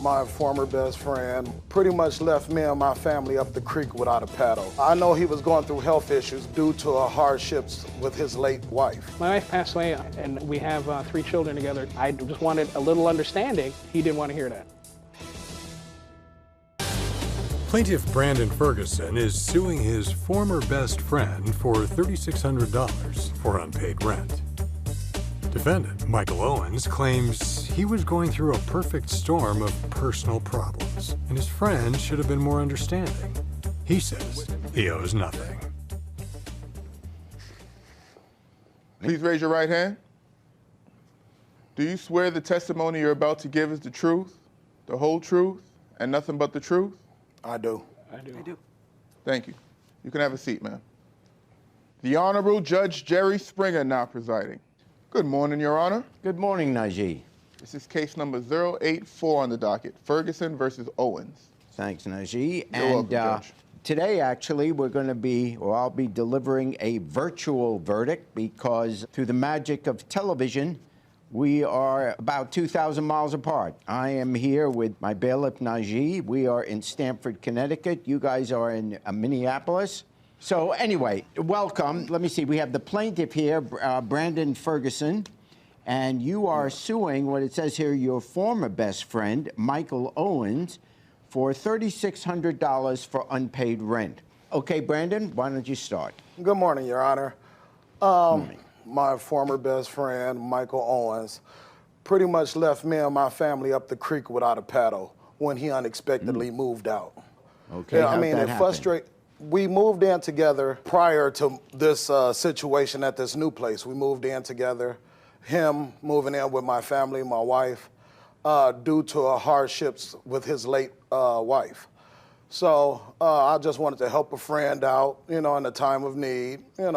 my former best friend, pretty much left me and my family up the creek without a paddle. I know he was going through health issues due to hardships with his late wife. My wife passed away, and we have 3 children together. I just wanted a little understanding. He didn't want to hear that. Plaintiff Brandon Ferguson is suing his former best friend for $3,600 for unpaid rent. Defendant Michael Owens claims he was going through a perfect storm of personal problems, and his friend should have been more understanding. He says he owes nothing. Please raise your right hand. Do you swear the testimony you're about to give is the truth, the whole truth, and nothing but the truth? I do. I do. Thank you. You can have a seat, ma'am. The Honorable Judge Jerry Springer now presiding. Good morning, Your Honor. Good morning, Najee. This is case number 084 on the docket, Ferguson versus Owens. Thanks, Najee. You're welcome, Judge. Today, actually, I'll be delivering a virtual verdict because through the magic of television, we are about 2,000 miles apart. I am here with my bailiff, Najee. We are in Stamford, Connecticut. You guys are in Minneapolis. So anyway, welcome. Let me see. We have the plaintiff here, Brandon Ferguson, and you are suing, what it says here, your former best friend, Michael Owens, for $3,600 for unpaid rent. Okay, Brandon, why don't you start? Good morning, Your Honor. My former best friend, Michael Owens, pretty much left me and my family up the creek without a paddle when he unexpectedly moved out. Okay, Yeah, I mean, it frustrates. We moved in together prior to this situation at this new place. We moved in together, him moving in with my family, my wife, due to hardships with his late wife. So I just wanted to help a friend out, in a time of need, And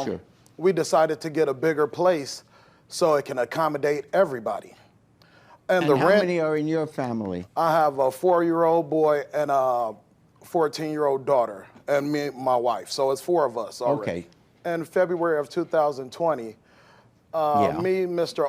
Sure. we decided to get a bigger place so it can accommodate everybody. And how many are in your family? I have a 4-year-old boy and a 14-year-old daughter, and my wife. So it's 4 of us already. Okay. In February of 2020, me, Mr.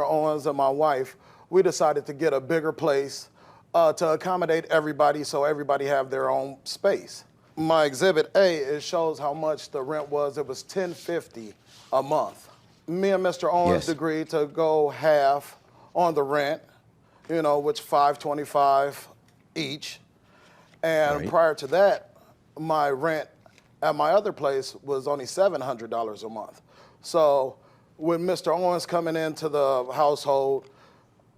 Owens, and my wife, we decided to get a bigger place to accommodate everybody so everybody have their own space. My Exhibit A, it shows how much the rent was. It was $10.50 a month. Me and Mr. Owens agreed to go half on the rent, which $525 each. And prior to that, my rent at my other place was only $700 a month. So with Mr. Owens coming into the household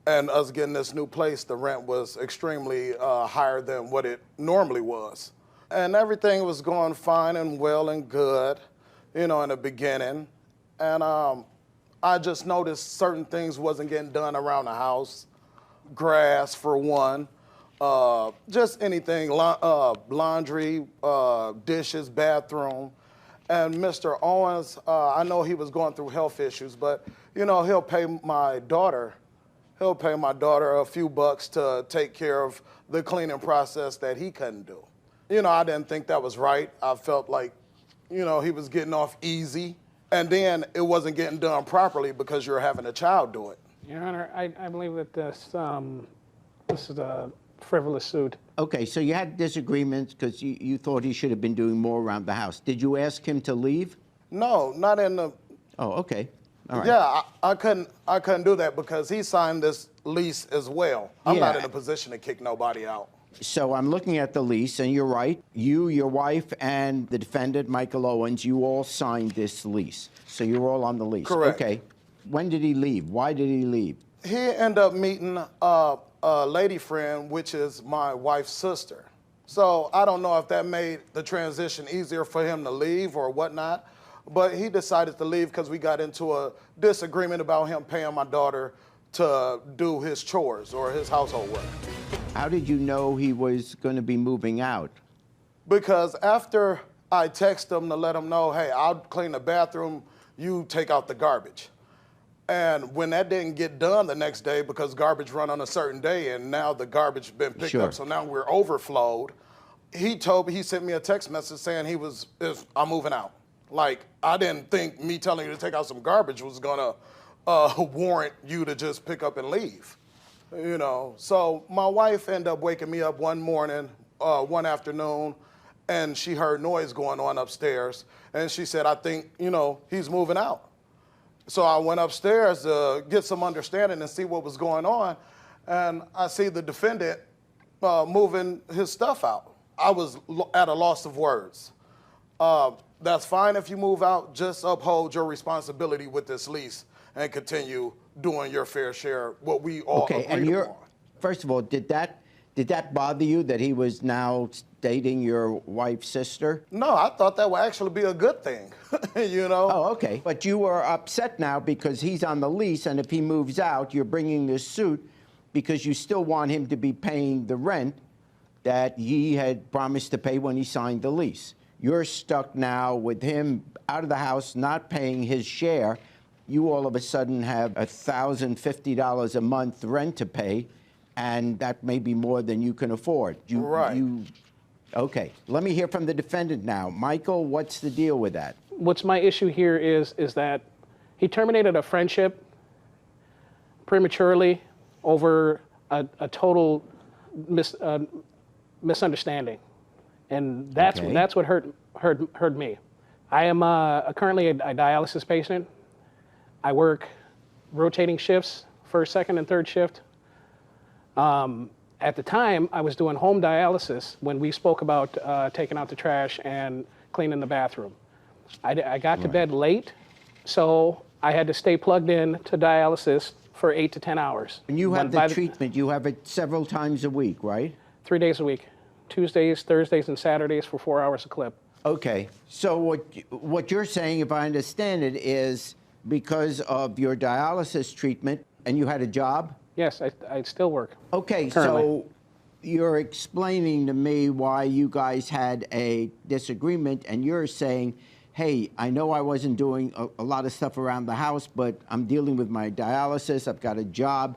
and us getting this new place, the rent was extremely higher than what it normally was. And everything was going fine and well and good, in the beginning. And I just noticed certain things wasn't getting done around the house. Grass, for one. Just anything, laundry, dishes, bathroom. And Mr. Owens, I know he was going through health issues, but, he'll pay my daughter a few bucks to take care of the cleaning process that he couldn't do. I didn't think that was right. I felt like, he was getting off easy. And then it wasn't getting done properly because you're having a child do it. Your Honor, I believe that this is a frivolous suit. Okay, so you had disagreements because you thought he should have been doing more around the house. Did you ask him to leave? No, not in the... Oh, okay. All right. Yeah, I couldn't do that because he signed this lease as well. I'm not in a position to kick nobody out. So I'm looking at the lease, and you're right. You, your wife, and the defendant, Michael Owens, you all signed this lease. So you're all on the lease. Correct. Okay. When did he leave? Why did he leave? He ended up meeting a lady friend, which is my wife's sister. So I don't know if that made the transition easier for him to leave or whatnot, but he decided to leave because we got into a disagreement about him paying my daughter to do his chores or his household work. How did you know he was going to be moving out? Because after I text him to let him know, hey, I'll clean the bathroom, you take out the garbage. And when that didn't get done the next day because garbage run on a certain day and now the garbage been picked up, so now we're overflowed, he sent me a text message saying I'm moving out. Like, I didn't think me telling you to take out some garbage was gonna warrant you to just pick up and leave. You know, so my wife ended up waking me up one morning, one afternoon, and she heard noise going on upstairs. And she said, I think, you know, he's moving out. So I went upstairs to get some understanding and see what was going on. And I see the defendant moving his stuff out. I was at a loss of words. That's fine if you move out, just uphold your responsibility with this lease and continue doing your fair share, what we all agreed upon. First of all, did that bother you that he was now dating your wife's sister? No, I thought that would actually be a good thing, you know? Oh, okay. But you are upset now because he's on the lease, and if he moves out, you're bringing this suit because you still want him to be paying the rent that he had promised to pay when he signed the lease. You're stuck now with him out of the house, not paying his share. You all of a sudden have $1,050 a month rent to pay, and that may be more than you can afford. Right. Okay. Let me hear from the defendant now. Michael, what's the deal with that? What's my issue here is that he terminated a friendship prematurely over a total misunderstanding, and that's what hurt me. I am currently a dialysis patient. I work rotating shifts, first, second, and third shift. At the time, I was doing home dialysis when we spoke about taking out the trash and cleaning the bathroom. I got to bed late, so I had to stay plugged in to dialysis for 8 to 10 hours. And you have the treatment, you have it several times a week, right? 3 days a week, Tuesdays, Thursdays, and Saturdays for 4 hours a clip. Okay, so what you're saying, if I understand it, is because of your dialysis treatment, and you had a job? Yes, I still work. Okay, currently. So you're explaining to me why you guys had a disagreement, and you're saying, hey, I know I wasn't doing a lot of stuff around the house, but I'm dealing with my dialysis, I've got a job.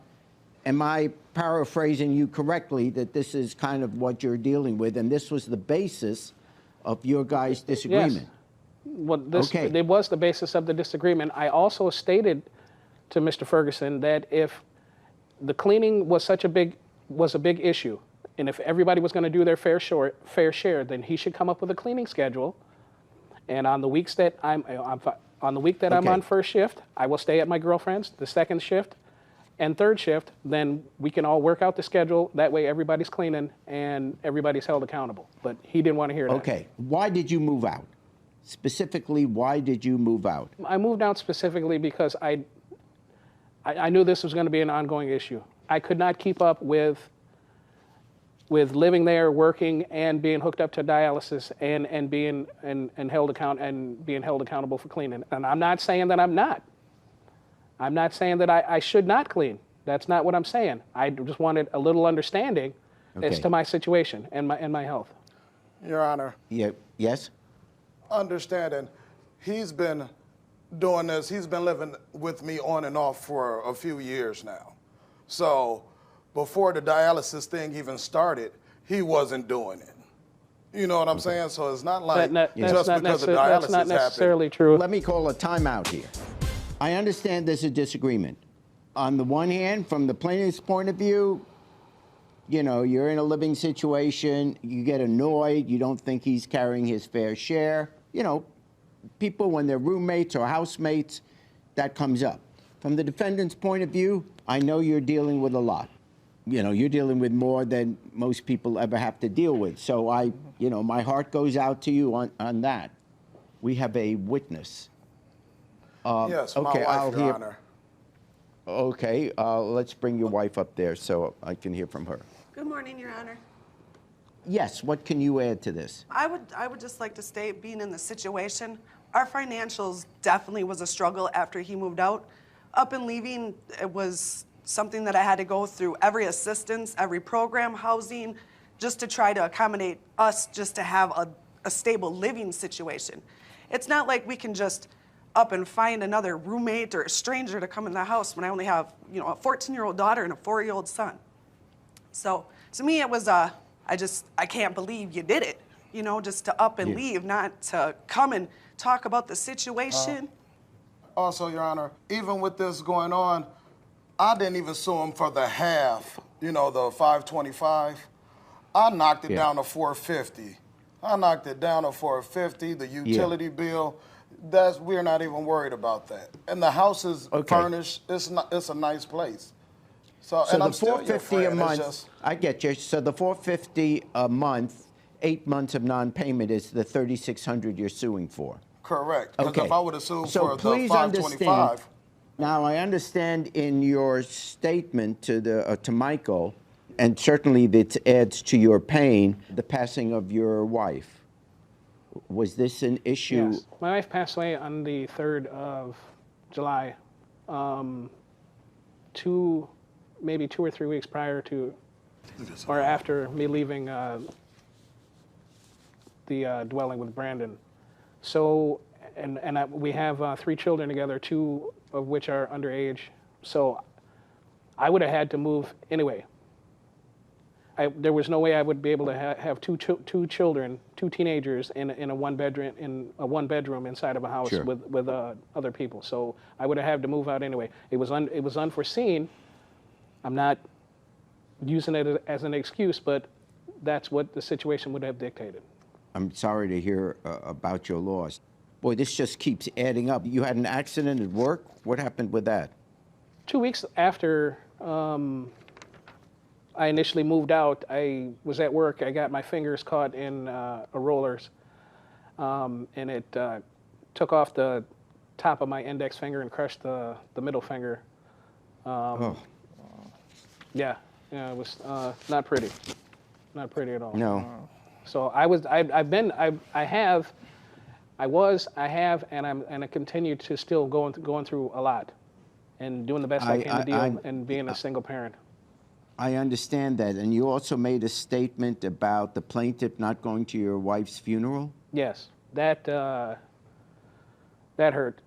Am I paraphrasing you correctly that this is kind of what you're dealing with, and this was the basis of your guys' disagreement? Yes. It was the basis of the disagreement. I also stated to Mr. Ferguson that if the cleaning was a big issue, and if everybody was going to do their fair share, then he should come up with a cleaning schedule. And on the weeks that I'm on first shift, I will stay at my girlfriend's. The second shift and third shift, then we can all work out the schedule. That way, everybody's cleaning and everybody's held accountable. But he didn't want to hear that. Okay. Why did you move out? Specifically, why did you move out? I moved out specifically because I knew this was going to be an ongoing issue. I could not keep up with living there, working, and being hooked up to dialysis and being held accountable for cleaning. And I'm not saying that I'm not. I'm not saying that I should not clean. That's not what I'm saying. I just wanted a little understanding as to my situation and my health. Your Honor. Yeah. Yes? Understanding, he's been doing this, he's been living with me on and off for a few years now. So before the dialysis thing even started, he wasn't doing it. You know what I'm saying? So it's not like just because the dialysis happened. That's not necessarily true. Let me call a timeout here. I understand there's a disagreement. On the one hand, from the plaintiff's point of view, you know, you're in a living situation, you get annoyed, you don't think he's carrying his fair share. You know, people, when they're roommates or housemates, that comes up. From the defendant's point of view, I know you're dealing with a lot. You know, you're dealing with more than most people ever have to deal with. So my heart goes out to you on that. We have a witness. Yes, my wife, Your Honor. Okay, let's bring your wife up there so I can hear from her. Good morning, Your Honor. Yes, what can you add to this? I would just like to state, being in the situation, our financials definitely was a struggle after he moved out. Up and leaving, it was something that I had to go through every assistance, every program, housing, just to try to accommodate us just to have a stable living situation. It's not like we can just up and find another roommate or a stranger to come in the house when I only have, a 14-year-old daughter and a 4-year-old son. So to me, it was I can't believe you did it, just to up and leave, not to come and talk about the situation. Also, Your Honor, even with this going on, I didn't even sue him for the half, you know, the 525. I knocked it down to 450. I knocked it down to 450, the utility bill. We're not even worried about that. And the house is furnished. It's a nice place. So and the I'm still your $450 a friend. month, I get you. So the $450 a month, 8 months of non-payment is the $3,600 you're suing for. Correct. Because if I would have sued so for the please 525. understand, now I understand in your statement to Michael, and certainly that adds to your pain, the passing of your wife. Was this an issue? Yes. My wife passed away on the 3rd of July, maybe 2 or 3 weeks prior to, or after me leaving the dwelling with Brandon. So, we have 3 children together, 2 of which are underage. So I would have had to move anyway. There was no way I would be able to have two children, 2 teenagers in a one bedroom inside of a house with other people. So I would have had to move out anyway. It was unforeseen. I'm not using it as an excuse, but that's what the situation would have dictated. I'm sorry to hear about your loss. Boy, this just keeps adding up. You had an accident at work? What happened with that? 2 weeks after I initially moved out, I was at work. I got my fingers caught in a rollers, and it took off the top of my index finger and crushed the middle finger. Yeah, it was not pretty. Not pretty at all. No. So I continue to still going through a lot and doing the best I can to deal and being a single parent. I understand that. And you also made a statement about the plaintiff not going to your wife's funeral? Yes. That hurt.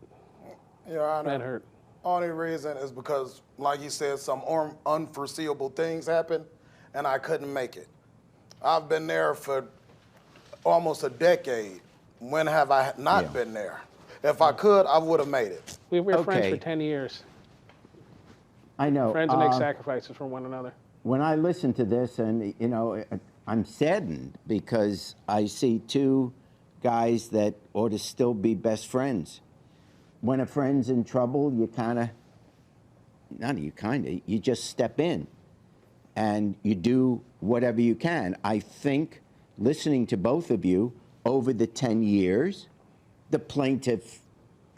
Your Honor, that hurt. Only reason is because, like you said, some unforeseeable things happened, and I couldn't make it. I've been there for almost a decade. When have I not been there? If I could, I would have made it. We were friends for 10 years. I know. Friends make sacrifices for one another. When I listen to this, and you know, I'm saddened because I see 2 guys that ought to still be best friends. When a friend's in trouble, you you just step in and you do whatever you can. I think, listening to both of you, over the 10 years, the plaintiff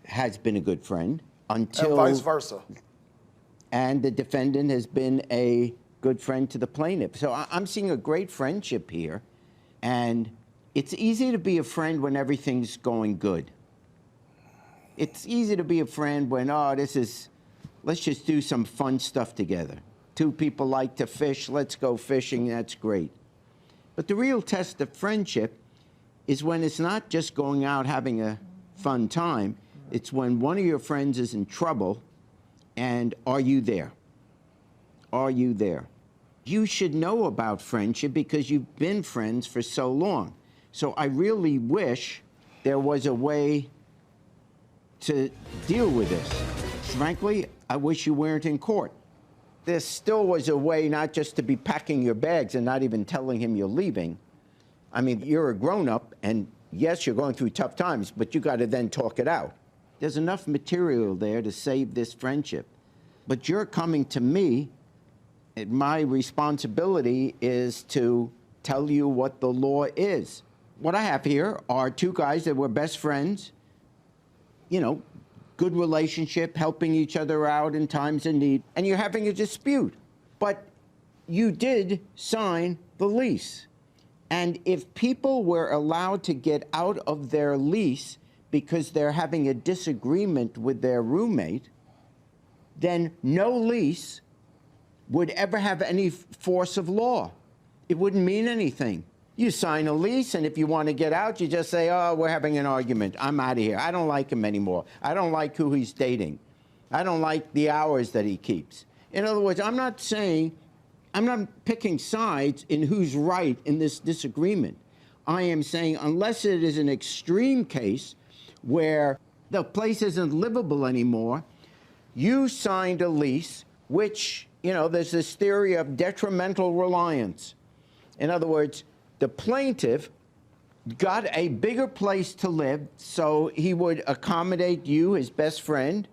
has been a good friend until... And vice versa. And the defendant has been a good friend to the plaintiff. So I'm seeing a great friendship here. And it's easy to be a friend when everything's going good. It's easy to be a friend when, let's just do some fun stuff together. 2 people like to fish, let's go fishing, that's great. But the real test of friendship is when it's not just going out having a fun time, it's when one of your friends is in trouble, and are you there? Are you there? You should know about friendship because you've been friends for so long. So I really wish there was a way to deal with this. Frankly, I wish you weren't in court. There still was a way not just to be packing your bags and not even telling him you're leaving. I mean, you're a grown-up, and yes, you're going through tough times, but you got to then talk it out. There's enough material there to save this friendship. But you're coming to me, and my responsibility is to tell you what the law is. What I have here are 2 guys that were best friends, you know, good relationship, helping each other out in times of need, and you're having a dispute. But you did sign the lease. And if people were allowed to get out of their lease because they're having a disagreement with their roommate, then no lease would ever have any force of law. It wouldn't mean anything. You sign a lease, and if you want to get out, you just say, oh, we're having an argument. I'm out of here. I don't like him anymore. I don't like who he's dating. I don't like the hours that he keeps. In other words, I'm not picking sides in who's right in this disagreement. I am saying unless it is an extreme case where the place isn't livable anymore, you signed a lease which, you know, there's this theory of detrimental reliance. In other words, the plaintiff got a bigger place to live so he would accommodate you, his best friend,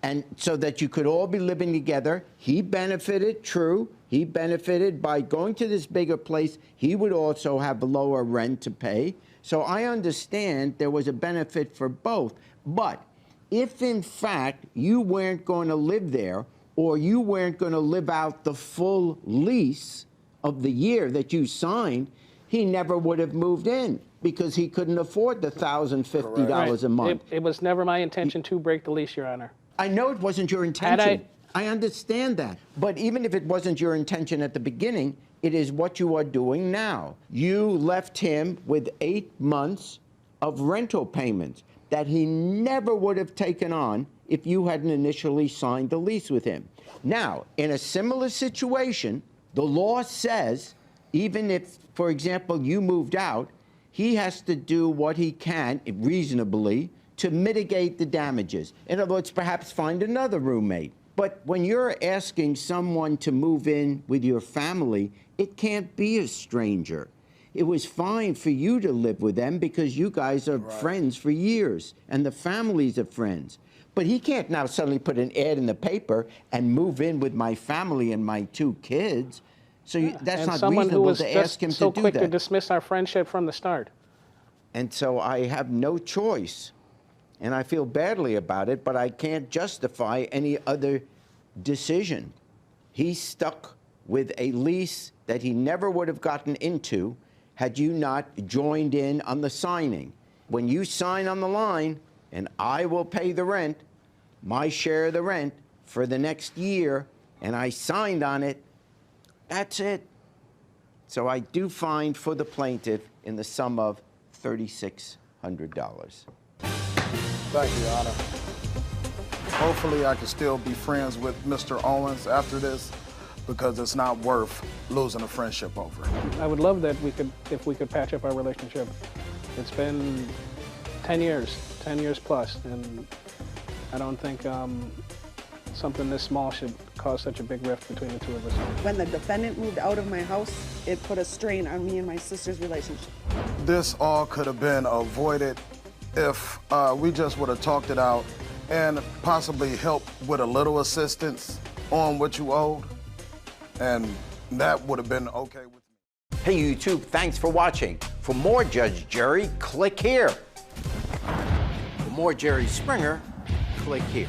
and so that you could all be living together. He benefited, true. He benefited by going to this bigger place. He would also have lower rent to pay. So I understand there was a benefit for both. But if, in fact, you weren't going to live there, or you weren't going to live out the full lease of the year that you signed, he never would have moved in because he couldn't afford the $1,050 a month. It was never my intention to break the lease, Your Honor. I know it wasn't your intention. I understand that. But even if it wasn't your intention at the beginning, it is what you are doing now. You left him with 8 months of rental payments that he never would have taken on if you hadn't initially signed the lease with him. Now, in a similar situation, the law says, even if, for example, you moved out, he has to do what he can reasonably to mitigate the damages. In other words, perhaps find another roommate. But when you're asking someone to move in with your family, it can't be a stranger. It was fine for you to live with them because you guys are friends for years, and the families are friends. But he can't now suddenly put an ad in the paper and move in with my family and my 2 kids. So that's not reasonable to ask him to do that. So quick to dismiss our friendship from the start. And so I have no choice. And I feel badly about it, but I can't justify any other decision. He's stuck with a lease that he never would have gotten into had you not joined in on the signing. When you sign on the line, and I will pay the rent, my share of the rent for the next year, and I signed on it, that's it. So I do find for the plaintiff in the sum of $3,600. Thank you, Your Honor. Hopefully I can still be friends with Mr. Owens after this because it's not worth losing a friendship over. I would love that if we could patch up our relationship. It's been 10 years plus, and I don't think something this small should cause such a big rift between the two of us. When the defendant moved out of my house, it put a strain on me and my sister's relationship. This all could have been avoided if we just would have talked it out and possibly helped with a little assistance on what you owed, and that would have been okay with me. Hey YouTube, thanks for watching. For more Judge Jerry, click here. For more Jerry Springer, click here.